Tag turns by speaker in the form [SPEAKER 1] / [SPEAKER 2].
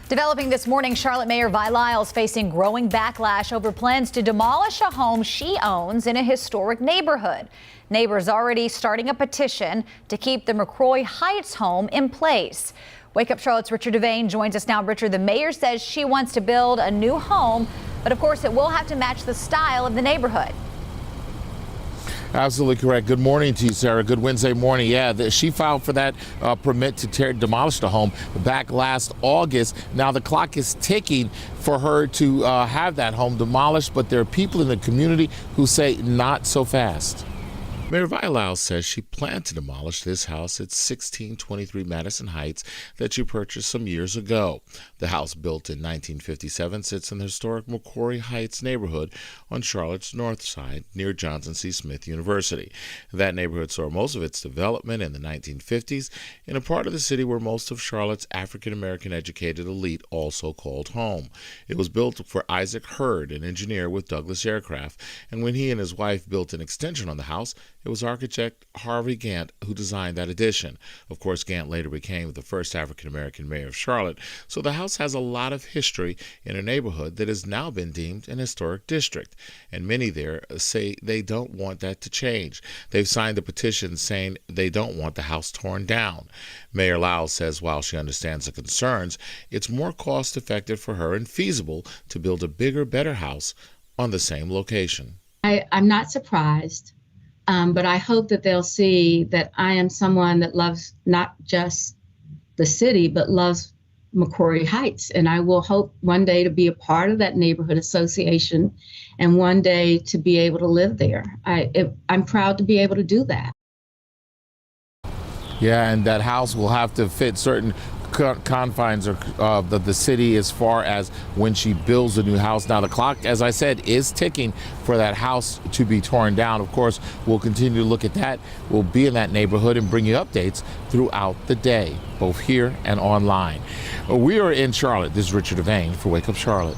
[SPEAKER 1] Developing this morning, Charlotte Mayor Vi Lyles facing growing backlash over plans to demolish a home she owns in a historic neighborhood. Neighbors already starting a petition to keep the McCrorey Heights home in place. Wake Up Charlotte's Richard Devane joins us now. Richard, the mayor says she wants to build a new home, but of course it will have to match the style of the neighborhood.
[SPEAKER 2] Absolutely correct. Good morning to you, Sarah. Good Wednesday morning. Yeah, she filed for that permit to demolish the home back last August. Now the clock is ticking for her to have that home demolished, but there are people in the community who say not so fast. Mayor Vi Lyles says she planned to demolish this house at 1623 Madison Heights that she purchased some years ago. The house, built in 1957, sits in the historic McCrorey Heights neighborhood on Charlotte's north side near Johnson C. Smith University. That neighborhood saw most of its development in the 1950s in a part of the city where most of Charlotte's African-American educated elite also called home. It was built for Isaac Hurd, an engineer with Douglas Aircraft, and when he and his wife built an extension on the house, it was architect Harvey Gantt who designed that addition. Of course, Gantt later became the first African-American mayor of Charlotte, so the house has a lot of history in a neighborhood that has now been deemed an historic district, and many there say they don't want that to change. They've signed a petition saying they don't want the house torn down. Mayor Lyles says while she understands the concerns, it's more cost-effective for her and feasible to build a bigger, better house on the same location.
[SPEAKER 3] I'm not surprised. But I hope that they'll see that I am someone that loves not just the city, but loves McCrorey Heights. And I will hope one day to be a part of that neighborhood association and one day to be able to live there. I'm proud to be able to do that.
[SPEAKER 2] Yeah, and that house will have to fit certain confines of the city as far as when she builds a new house. Now the clock, as I said, is ticking for that house to be torn down. Of course, we'll continue to look at that. We'll be in that neighborhood and bring you updates throughout the day, both here and online. We are in Charlotte. This is Richard Devane for Wake Up Charlotte.